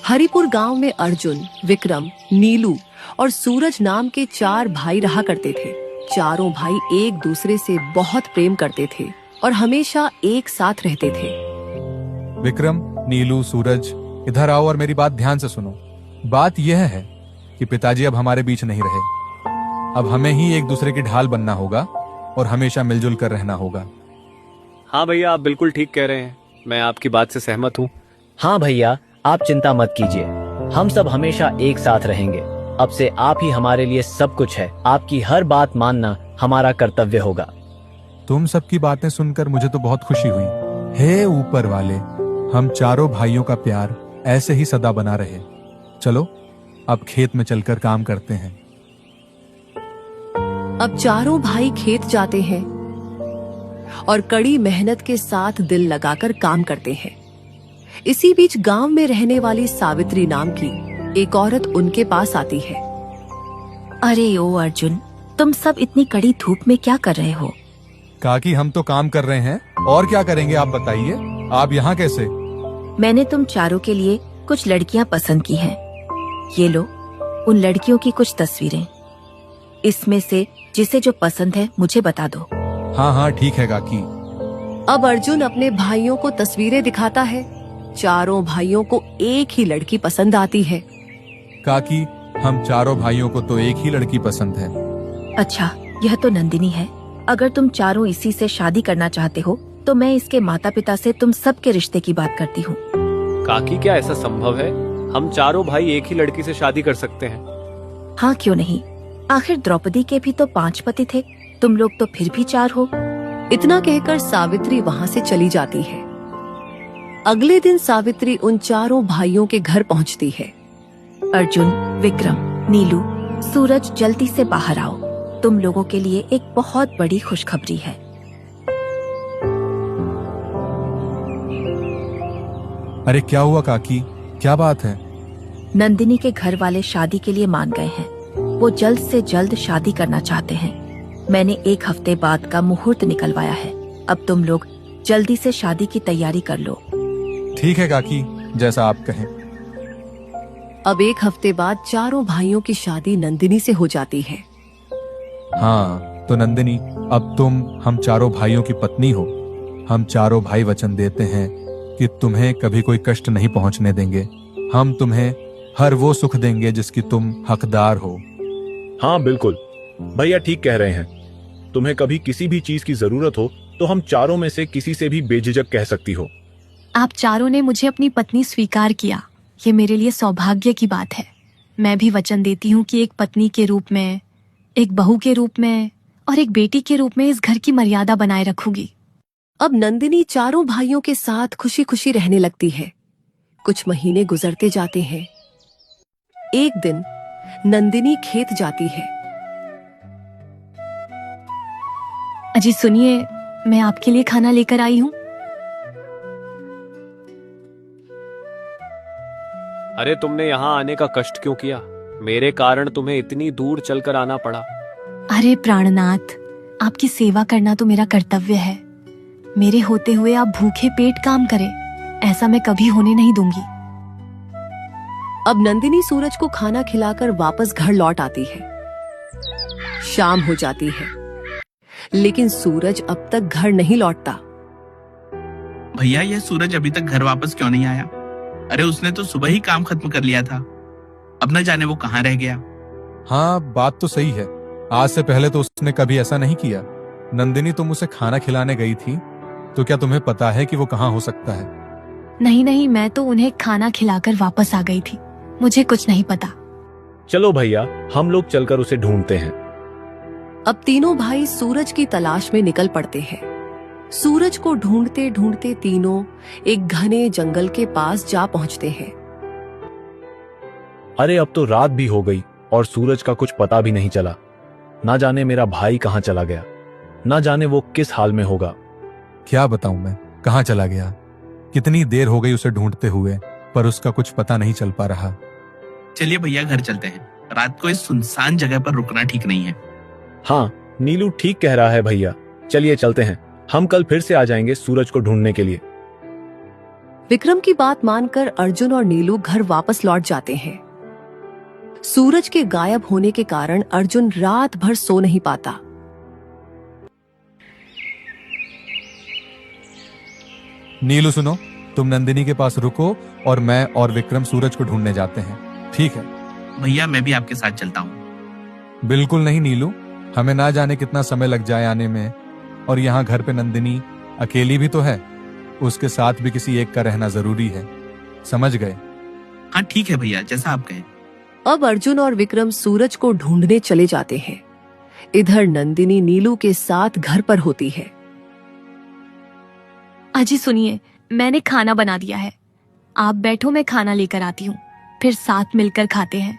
हरिपुर गांव में अर्जुन, विक्रम, नीलू और सूरज नाम के 4 भाई रहा करते थे। चारों भाई एक दूसरे से बहुत प्रेम करते थे और हमेशा एक साथ रहते थे। विक्रम, नीलू, सूरज, इधर आओ और मेरी बात ध्यान से सुनो। बात यह है कि पिताजी अब हमारे बीच नहीं रहे। अब हमें ही एक दूसरे की ढाल बनना होगा और हमेशा मिलजुल कर रहना होगा। हाँ भैया, आप बिल्कुल ठीक कह रहे हैं। मैं आपकी बात से सहमत हूँ। हाँ भैया, आप चिंता मत कीजिए, हम सब हमेशा एक साथ रहेंगे। अब से आप ही हमारे लिए सब कुछ है। आपकी हर बात मानना हमारा कर्तव्य होगा। तुम सबकी बातें सुनकर मुझे तो बहुत खुशी हुई। हे ऊपर वाले, हम चारों भाइयों का प्यार ऐसे ही सदा बना रहे। चलो अब खेत में चलकर काम करते हैं। अब चारों भाई खेत जाते हैं और कड़ी मेहनत के साथ दिल लगाकर काम करते हैं। इसी बीच गांव में रहने वाली सावित्री नाम की एक औरत उनके पास आती है। अरे ओ अर्जुन, तुम सब इतनी कड़ी धूप में क्या कर रहे हो? काकी, हम तो काम कर रहे हैं, और क्या करेंगे आप बताइए। आप यहाँ कैसे? मैंने तुम चारों के लिए कुछ लड़कियां पसंद की हैं। ये लो, उन लड़कियों की कुछ तस्वीरें। इसमें से जिसे जो पसंद है मुझे बता दो। हाँ हाँ ठीक है काकी। अब अर्जुन अपने भाइयों को तस्वीरें दिखाता है। चारों भाइयों को एक ही लड़की पसंद आती है। काकी, हम चारों भाइयों को तो एक ही लड़की पसंद है। अच्छा, यह तो नंदिनी है। अगर तुम चारों इसी से शादी करना चाहते हो तो मैं इसके माता पिता से तुम सबके रिश्ते की बात करती हूँ। काकी, क्या ऐसा संभव है? हम चारों भाई एक ही लड़की से शादी कर सकते हैं? हाँ, क्यों नहीं। आखिर द्रौपदी के भी तो 5 पति थे, तुम लोग तो फिर भी 4 हो। इतना कहकर सावित्री वहाँ से चली जाती है। अगले दिन सावित्री उन चारों भाइयों के घर पहुँचती है। अर्जुन, विक्रम, नीलू, सूरज, जल्दी से बाहर आओ। तुम लोगों के लिए एक बहुत बड़ी खुशखबरी है। अरे क्या हुआ काकी, क्या बात है? नंदिनी के घर वाले शादी के लिए मान गए हैं। वो जल्द से जल्द शादी करना चाहते हैं। मैंने 1 हफ्ते बाद का मुहूर्त निकलवाया है। अब तुम लोग जल्दी से शादी की तैयारी कर लो। ठीक है काकी, जैसा आप कहें। अब 1 हफ्ते बाद चारों भाइयों की शादी नंदिनी से हो जाती है। हाँ तो नंदिनी, अब तुम हम चारों भाइयों की पत्नी हो। हम चारों भाई वचन देते हैं कि तुम्हें कभी कोई कष्ट नहीं पहुंचने देंगे। हम तुम्हें हर वो सुख देंगे जिसकी तुम हकदार हो। हाँ बिल्कुल, भैया ठीक कह रहे हैं। तुम्हें कभी किसी भी चीज की जरूरत हो तो हम चारों में से किसी से भी बेझिझक कह सकती हो। आप चारों ने मुझे अपनी पत्नी स्वीकार किया, ये मेरे लिए सौभाग्य की बात है। मैं भी वचन देती हूँ कि एक पत्नी के रूप में, एक बहू के रूप में और एक बेटी के रूप में इस घर की मर्यादा बनाए रखूंगी। अब नंदिनी चारों भाइयों के साथ खुशी खुशी रहने लगती है। कुछ महीने गुजरते जाते हैं। एक दिन नंदिनी खेत जाती है। अजी सुनिए, मैं आपके लिए खाना लेकर आई हूँ। अरे तुमने यहाँ आने का कष्ट क्यों किया? मेरे कारण तुम्हें इतनी दूर चलकर आना पड़ा। अरे प्राणनाथ, आपकी सेवा करना तो मेरा कर्तव्य है। मेरे होते हुए आप भूखे पेट काम करें, ऐसा मैं कभी होने नहीं दूंगी। अब नंदिनी सूरज को खाना खिलाकर वापस घर लौट आती है। शाम हो जाती है, लेकिन सूरज अब तक घर नहीं लौटता। भैया, यह सूरज अभी तक घर वापस क्यों नहीं आया? अरे उसने तो सुबह ही काम खत्म कर लिया था। अब न जाने वो कहाँ रह गया। हाँ बात तो सही है। आज से पहले तो उसने कभी ऐसा नहीं किया। नंदिनी, तुम उसे खाना खिलाने गई थी, तो क्या तुम्हें पता है कि वो कहाँ हो सकता है? नहीं नहीं, मैं तो उन्हें खाना खिलाकर वापस आ गई थी। मुझे कुछ नहीं पता। चलो भैया, हम लोग चलकर उसे ढूंढते हैं। अब तीनों भाई सूरज की तलाश में निकल पड़ते हैं। सूरज को ढूंढते ढूंढते तीनों एक घने जंगल के पास जा पहुंचते हैं। अरे अब तो रात भी हो गई और सूरज का कुछ पता भी नहीं चला। ना जाने मेरा भाई कहाँ चला गया, ना जाने वो किस हाल में होगा। क्या बताऊं मैं, कहाँ चला गया? कितनी देर हो गई उसे ढूंढते हुए, पर उसका कुछ पता नहीं चल पा रहा। चलिए भैया, घर चलते हैं। रात को इस सुनसान जगह पर रुकना ठीक नहीं है। हाँ, नीलू ठीक कह रहा है भैया। चलिए चलते हैं। हम कल फिर से आ जाएंगे सूरज को ढूंढने के लिए। विक्रम की बात मानकर अर्जुन और नीलू घर वापस लौट जाते हैं। सूरज के गायब होने के कारण अर्जुन रात भर सो नहीं पाता। नीलू सुनो, तुम नंदिनी के पास रुको और मैं और विक्रम सूरज को ढूंढने जाते हैं, ठीक है? भैया मैं भी आपके साथ चलता हूँ। बिल्कुल नहीं नीलू, हमें ना जाने कितना समय लग जाए आने में, और यहाँ घर पे नंदिनी अकेली भी तो है, उसके साथ भी किसी एक का रहना जरूरी है, समझ गए? हाँ ठीक है भैया, जैसा आप कहें। अब अर्जुन और विक्रम सूरज को ढूंढने चले जाते हैं। इधर नंदिनी नीलू के साथ घर पर होती है। अजी सुनिए, मैंने खाना बना दिया है, आप बैठो, मैं खाना लेकर आती हूँ, फिर साथ मिलकर खाते हैं।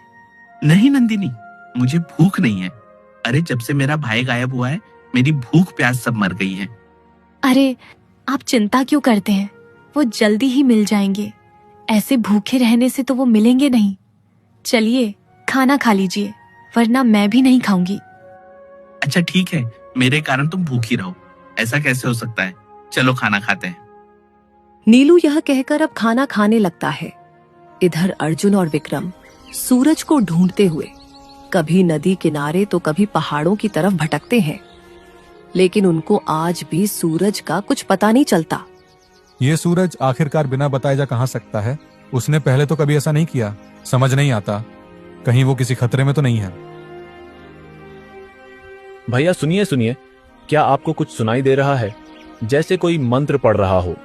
नहीं नंदिनी, मुझे भूख नहीं है। अरे जब से मेरा भाई गायब हुआ है, मेरी भूख प्यास सब मर गई है। अरे आप चिंता क्यों करते हैं, वो जल्दी ही मिल जाएंगे। ऐसे भूखे रहने से तो वो मिलेंगे नहीं। चलिए खाना खा लीजिए, वरना मैं भी नहीं खाऊंगी। अच्छा ठीक है, मेरे कारण तुम भूखी रहो, ऐसा कैसे हो सकता है? चलो खाना खाते हैं। नीलू यह कहकर अब खाना खाने लगता है। इधर अर्जुन और विक्रम सूरज को ढूंढते हुए कभी नदी किनारे तो कभी पहाड़ों की तरफ भटकते हैं, लेकिन उनको आज भी सूरज का कुछ पता नहीं चलता। ये सूरज आखिरकार बिना बताए जा कहाँ सकता है? उसने पहले तो कभी ऐसा नहीं किया, समझ नहीं आता, कहीं वो किसी खतरे में तो नहीं है। भैया सुनिए सुनिए, क्या आपको कुछ सुनाई दे रहा है? जैसे कोई मंत्र पढ़ रहा हो।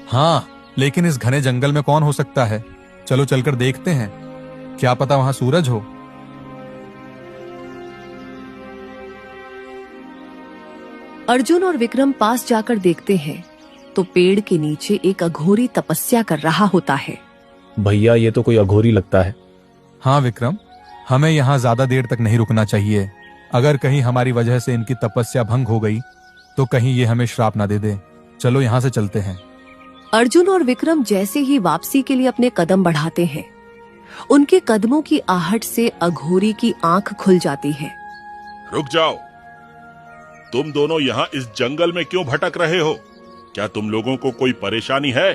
हाँ, लेकिन इस घने जंगल में कौन हो सकता है? चलो चलकर देखते हैं, क्या पता वहां सूरज हो। अर्जुन और विक्रम पास जाकर देखते हैं तो पेड़ के नीचे एक अघोरी तपस्या कर रहा होता है। भैया ये तो कोई अघोरी लगता है। हाँ विक्रम, हमें यहाँ ज्यादा देर तक नहीं रुकना चाहिए। अगर कहीं हमारी वजह से इनकी तपस्या भंग हो गई तो कहीं ये हमें श्राप ना दे दे। चलो यहाँ से चलते हैं। अर्जुन और विक्रम जैसे ही वापसी के लिए अपने कदम बढ़ाते हैं, उनके कदमों की आहट से अघोरी की आंख खुल जाती है। रुक जाओ, तुम दोनों यहाँ इस जंगल में क्यों भटक रहे हो? क्या तुम लोगों को कोई परेशानी है?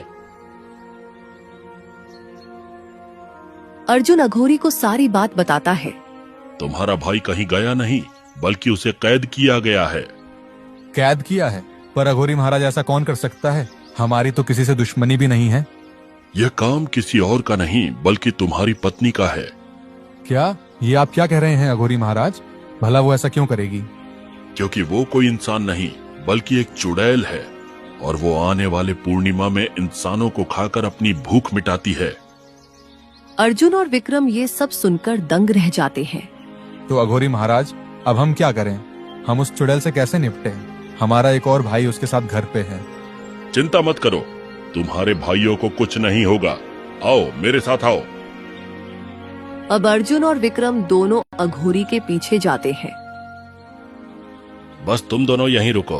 अर्जुन अघोरी को सारी बात बताता है। तुम्हारा भाई कहीं गया नहीं, बल्कि उसे कैद किया गया है। कैद किया है? पर अघोरी महाराज ऐसा कौन कर सकता है? हमारी तो किसी से दुश्मनी भी नहीं है। यह काम किसी और का नहीं, बल्कि तुम्हारी पत्नी का है। क्या? ये आप क्या कह रहे हैं अघोरी महाराज? भला वो ऐसा क्यों करेगी? क्योंकि वो कोई इंसान नहीं, बल्कि एक चुड़ैल है, और वो आने वाले पूर्णिमा में इंसानों को खाकर अपनी भूख मिटाती है। अर्जुन और विक्रम ये सब सुनकर दंग रह जाते हैं। तो अघोरी महाराज, अब हम क्या करें? हम उस चुड़ैल से कैसे निपटें? हमारा एक और भाई उसके साथ घर पे है। चिंता मत करो, तुम्हारे भाइयों को कुछ नहीं होगा। आओ मेरे साथ आओ। अब अर्जुन और विक्रम दोनों अघोरी के पीछे जाते हैं। बस तुम दोनों यहीं रुको।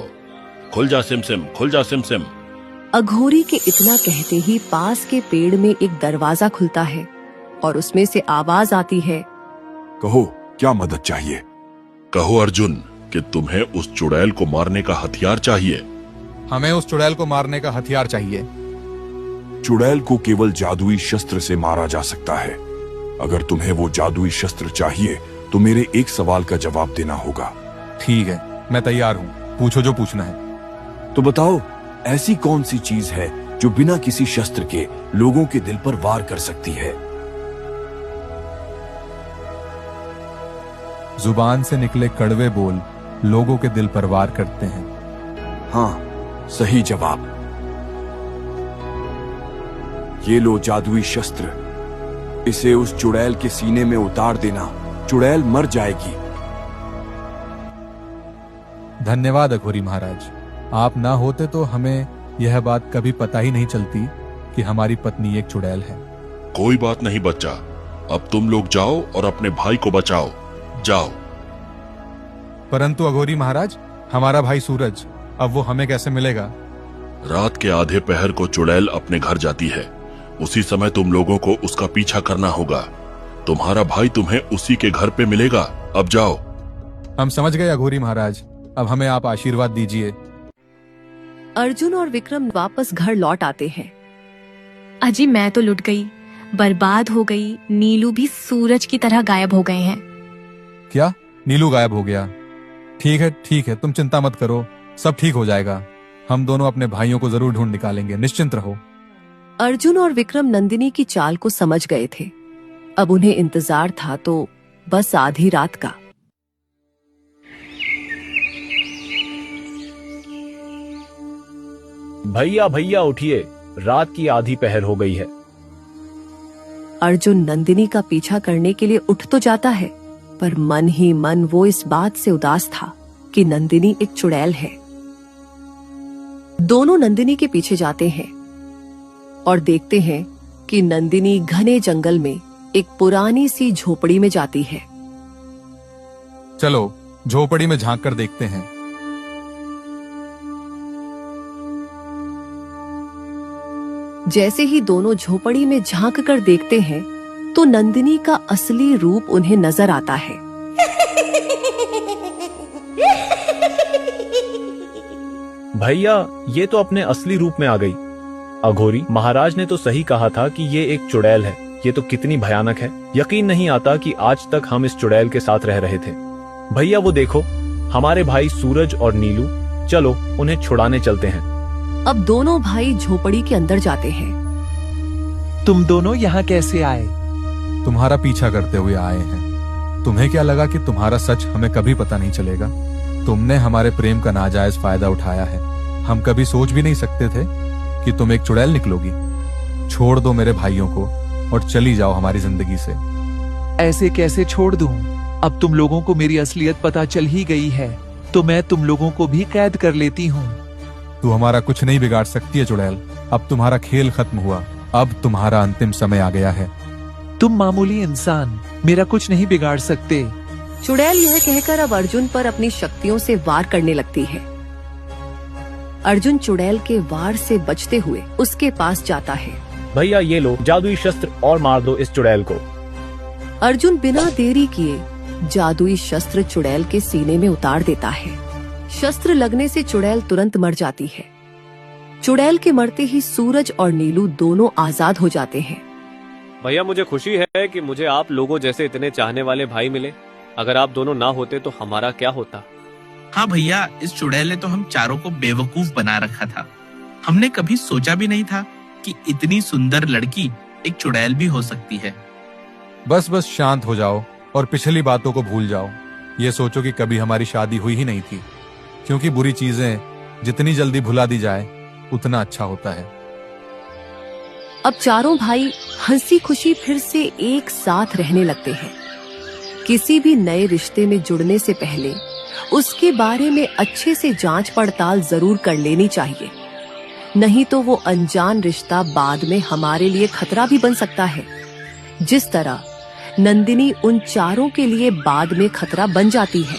खुल जा सिमसिम, खुल जा सिमसिम। अघोरी के इतना कहते ही पास के पेड़ में एक दरवाजा खुलता है और उसमें से आवाज आती है। कहो, क्या मदद चाहिए? कहो अर्जुन कि तुम्हें उस चुड़ैल को मारने का हथियार चाहिए। हमें उस चुड़ैल को मारने का हथियार चाहिए। चुड़ैल को केवल जादुई शस्त्र से मारा जा सकता है। अगर तुम्हें वो जादुई शस्त्र चाहिए तो मेरे एक सवाल का जवाब देना होगा। ठीक है, मैं तैयार हूँ, पूछो जो पूछना है। तो बताओ, ऐसी कौन सी चीज है जो बिना किसी शस्त्र के लोगों के दिल पर वार कर सकती है? जुबान से निकले कड़वे बोल लोगों के दिल पर वार करते हैं। हाँ, सही जवाब। ये लो जादुई शस्त्र, इसे उस चुड़ैल के सीने में उतार देना, चुड़ैल मर जाएगी। धन्यवाद अघोरी महाराज, आप ना होते तो हमें यह बात कभी पता ही नहीं चलती कि हमारी पत्नी एक चुड़ैल है। कोई बात नहीं बच्चा, अब तुम लोग जाओ और अपने भाई को बचाओ। जाओ। परंतु अघोरी महाराज, हमारा भाई सूरज, अब वो हमें कैसे मिलेगा? रात के आधे पहर को चुड़ैल अपने घर जाती है, उसी समय तुम लोगों को उसका पीछा करना होगा। तुम्हारा भाई तुम्हें उसी के घर पे मिलेगा। अब जाओ। हम समझ गए अघोरी महाराज, अब हमें आप आशीर्वाद दीजिए। अर्जुन और विक्रम वापस घर लौट आते हैं। अजी मैं तो लुट गई, बर्बाद हो गई। नीलू भी सूरज की तरह गायब हो गए हैं। क्या? नीलू गायब हो गया? ठीक है, तुम चिंता मत करो, सब ठीक हो जाएगा। हम दोनों अपने भाइयों को जरूर ढूंढ निकालेंगे, निश्चिंत रहो। अर्जुन और विक्रम नंदिनी की चाल को समझ गए थे। अब उन्हें इंतजार था तो बस आधी रात का। भैया भैया उठिए, रात की आधी पहर हो गई है। अर्जुन नंदिनी का पीछा करने के लिए उठ तो जाता है, पर मन ही मन वो इस बात से उदास था कि नंदिनी एक चुड़ैल है। दोनों नंदिनी के पीछे जाते हैं और देखते हैं कि नंदिनी घने जंगल में एक पुरानी सी झोपड़ी में जाती है। चलो झोपड़ी में झांक कर देखते हैं। जैसे ही दोनों झोपड़ी में झांक कर देखते हैं तो नंदिनी का असली रूप उन्हें नजर आता है। भैया ये तो अपने असली रूप में आ गई। अघोरी महाराज ने तो सही कहा था कि ये एक चुड़ैल है। ये तो कितनी भयानक है। यकीन नहीं आता कि आज तक हम इस चुड़ैल के साथ रह रहे थे। भैया वो देखो, हमारे भाई सूरज और नीलू, चलो उन्हें छुड़ाने चलते हैं। अब दोनों भाई झोपड़ी के अंदर जाते हैं। तुम दोनों यहाँ कैसे आए? तुम्हारा पीछा करते हुए आए हैं। तुम्हें क्या लगा कि तुम्हारा सच हमें कभी पता नहीं चलेगा? तुमने हमारे प्रेम का नाजायज फायदा उठाया है। हम कभी सोच भी नहीं सकते थे कि तुम एक चुड़ैल निकलोगी। छोड़ दो मेरे भाइयों को और चली जाओ हमारी जिंदगी से। ऐसे कैसे छोड़ दूं? अब तुम लोगों को मेरी असलियत पता चल ही गई है, तो मैं तुम लोगों को भी कैद कर लेती हूँ। तू हमारा कुछ नहीं बिगाड़ सकती है चुड़ैल। अब तुम्हारा खेल खत्म हुआ। अब तुम्हारा अंतिम समय आ गया है। तुम मामूली इंसान मेरा कुछ नहीं बिगाड़ सकते। चुड़ैल यह कहकर अब अर्जुन पर अपनी शक्तियों से वार करने लगती है। अर्जुन चुड़ैल के वार से बचते हुए उसके पास जाता है। भैया ये लो जादुई शस्त्र और मार दो इस चुड़ैल को। अर्जुन बिना देरी किए जादुई शस्त्र चुड़ैल के सीने में उतार देता है। शस्त्र लगने से चुड़ैल तुरंत मर जाती है। चुड़ैल के मरते ही सूरज और नीलू दोनों आजाद हो जाते हैं। भैया मुझे खुशी है कि मुझे आप लोगों जैसे इतने चाहने वाले भाई मिले। अगर आप दोनों ना होते तो हमारा क्या होता। हाँ भैया, इस चुड़ैल ने तो हम चारों को बेवकूफ बना रखा था। हमने कभी सोचा भी नहीं था कि इतनी सुंदर लड़की एक चुड़ैल भी हो सकती है। बस शांत हो जाओ और पिछली बातों को भूल जाओ। ये सोचो कि कभी हमारी शादी हुई ही नहीं थी, क्योंकि बुरी चीजें जितनी जल्दी भुला दी जाए उतना अच्छा होता है। अब चारों भाई हंसी खुशी फिर से एक साथ रहने लगते हैं। किसी भी नए रिश्ते में जुड़ने से पहले उसके बारे में अच्छे से जांच पड़ताल जरूर कर लेनी चाहिए, नहीं तो वो अनजान रिश्ता बाद में हमारे लिए खतरा भी बन सकता है। जिस तरह नंदिनी उन चारों के लिए बाद में खतरा बन जाती है।